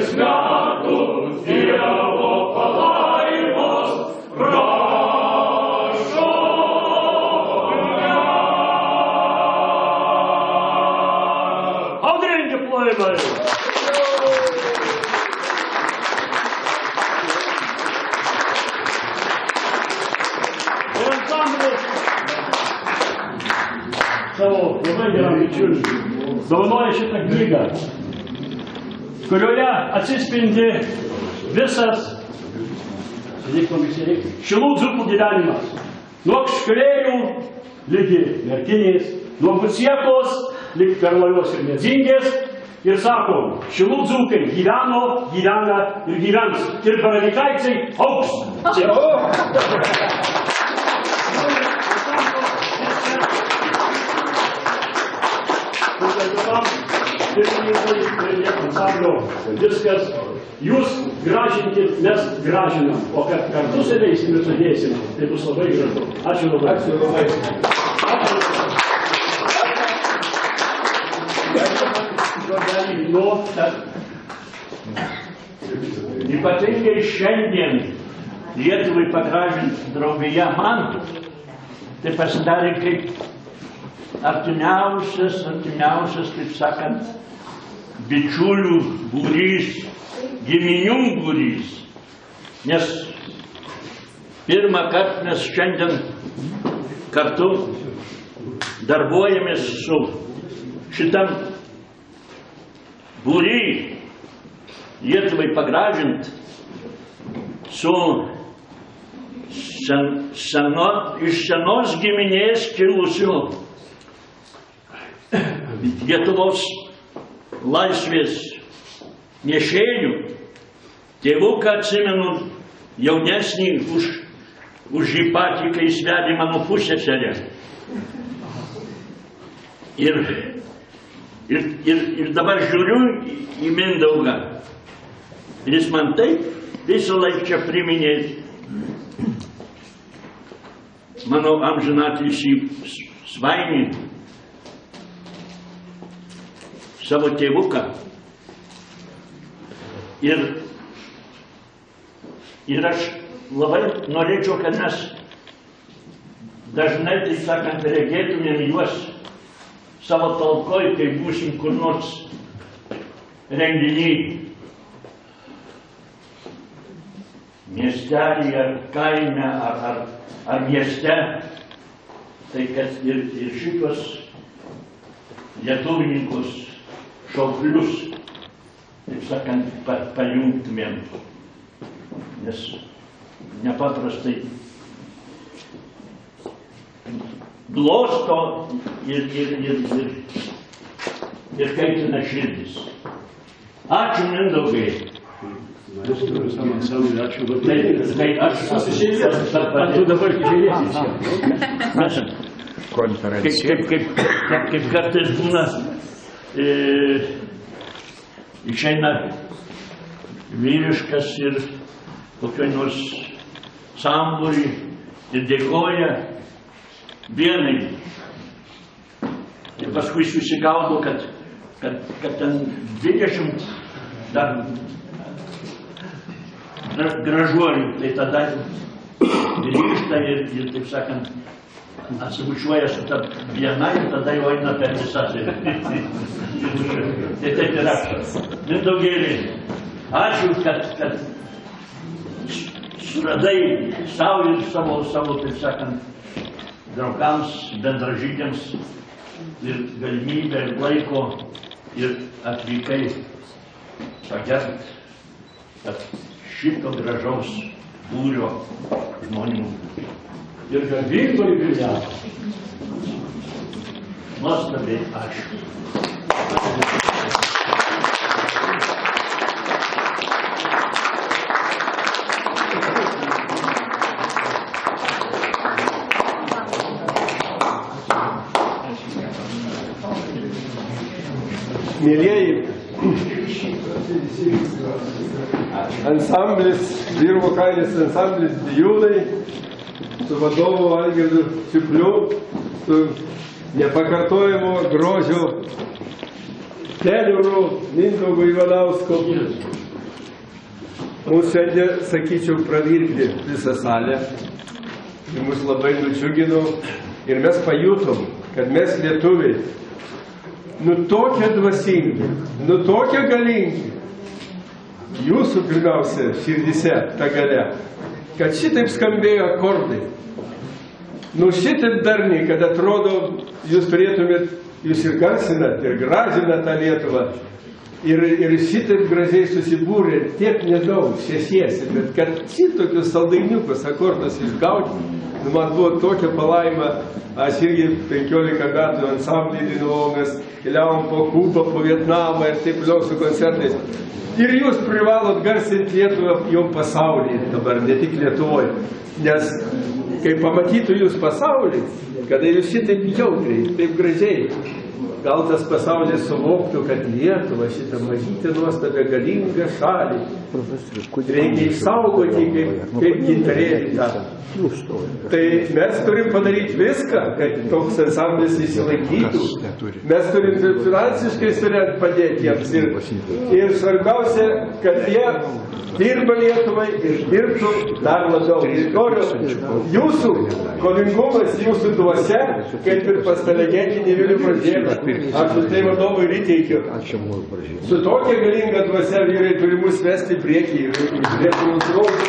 šimties metų Dievo palaimos prašo. Audringi plojimai. Ir ansamblis savo labai geram bičiuliui dovanoja šitą knygą, kurioje atsispindi visas Šilų dzūkų gyvenimas. Nuo Kšklėjų ligi Merkinės, nuo Busiekos ligi Perlajos ir Medzingės. Ir sako, Šilų dzūkai gyveno, gyvena ir gyvens. Ir Baravykaičiai augs. Viskas, jūs gražinkit, mes gražinam, o kad kartu sėdėsim ir sudėsim, tai bus labai gražu. Ačiū labai. Ačiū labai. Ypatingai šiandien Lietuvai pagražinti draugija man, tai pasidarė kaip artimiausias, taip sakant, bičiulių būrys, giminių būrys. Nes pirmą kartą mes šiandien kartu darbuojamės su šitam būry Lietuvai pagražint su iš senos giminės kilusiu Lietuvos laisvės nešėjų. Tėvuką atsimenu jaunesnį už jį patį, kai jis vedė mano pusseserę. Ir dabar žiūriu į Mindaugą. Ir jis man taip visą laiką čia priminė mano amžinatilsį Svainį, savo tėvuką. Ir aš labai norėčiau, kad mes dažnai, taip sakant, regėtumėm juos savo talkoj, kai būsim kur nors renginy, miestelį ar kaime ar mieste. Tai kad ir šitos lietuvininkus, šauklius, taip sakant, pajungtumėm. Nes nepaprastai glosto ir kaitina širdis. Ačiū, Mindaugai. Ačiū labai. Aš susižiūrėjęs, tu dabar žiūrėsi. Kaip kartais būna, išeina vyriškas ir kokioj nors sambūrį ir dėkoja vienai. Ir paskui susigaudo, kad ten 20 dar gražuolių. Tai tada grįžta ir taip sakant, atsibučiuoja su ta viena ir tada jau eina per visas. Tai taip ir aš. Mindaugėlį, ačiū, kad suradai savo ir savo, taip sakant, draugams, bendražygiams ir galimybę ir laiko ir atvykai pagert, kad šito gražaus būrio žmonių ir garbingo jubiliato. Nuostabiai ačiū. Mėlieji, ansamblis, vyrų vokalinis ansamblis Bijūnai, su vadovu Algirdu Čiupliu, su nepakartojamo grožio tenoriu Mindaugu Ivanausku Mūsų šiandien, sakyčiau, pravirkdė visą salę. Ir mus labai nudžiugino. Ir mes pajutom, kad mes lietuviai, nu tokie dvasingi, nu tokie galingi. Jūsų pirmiausia širdise ta galia, kad šitaip skambėjo akordai. Nu šitaip darniai, kad atrodo, jūs turėtumėt, jūs ir garsinat, ir gražinat tą Lietuvą. Ir šitaip gražiai susibūrė, tiek nedaug, šešiesi, bet kad šitokius saldainiukus, akordus išgauti, nu, man buvo tokia palaima. Aš irgi 15 metų ansamblį dainavau, mes keliavom po Kubą, po Vietnamą ir taip toliau su koncertais. Ir jūs privalot garsinti Lietuvą jau pasaulyje dabar, ne tik Lietuvoje. Nes kai pamatytų jūs pasaulį, kada jūs šitaip jautriai, taip gražiai, gal tas pasaulis suvoktų, kad Lietuva šitą mažytę nuostabią galingą šalį reikia išsaugoti kaip gintarėlį tą. Tai mes turim padaryti viską, kad toks ansamblis išsilaikytų. Mes turim finansiškai padėti jiems. Ir svarbiausia, kad jie dirba Lietuvai ir dirbtų dar labiau. Noriu jūsų kovingumas, jūsų dvasia, kaip ir pas tą legendinį Vilių Bražėną. Aš už tai vadovui įteikiu. Su tokia galinga dvasia vyrai turi mus vesti priekį ir žiūrėti mūsų rodyti.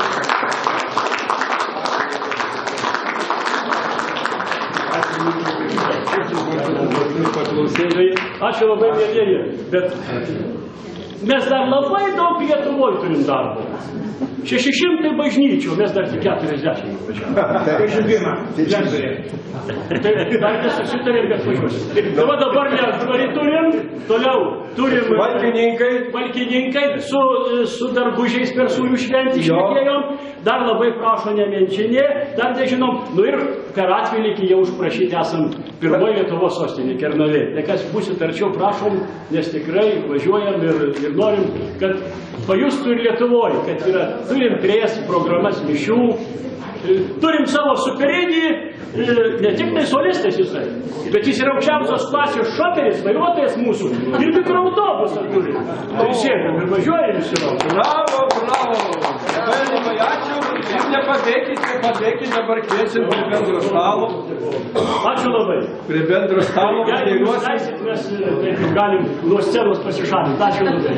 Ačiū labai, mėlyjeji, bet mes dar labai daug Lietuvoje turim darbo. 600 bažnyčių, mes dar tik 40 važiavome. Tai dar nesusitarėm, kad važiuosim. Tai va dabar mes dvarį turim, toliau turim valkininkai su darbužiais per sūrių šventį šnekėjom, dar labai prašo Nemenčinė, dar nežinom, nu ir per Atvilykį jau užprašyti esam pirmoji Lietuvos sostinė Kernavė. Tai kas būsit arčiau, prašom, nes tikrai važiuojam ir norim, kad pajustų ir Lietuvoje, kad yra, turim prės programas mišių, turim savo superinį, ne tik tai solistas jisai, bet jis yra aukščiausios klasės šoferis, vairuotojas mūsų ir mikroautobusą turi. Tai sėdam ir važiuojam visi laukia. Bravo, bravo! Labai ačiū ir nepadėkit, dabar kviečiam prie bendro stalo. Ačiū labai. Prie bendro stalo. Jeigu jūs leisit, mes taip galim nuo scenos pasišalinti. Ačiū labai.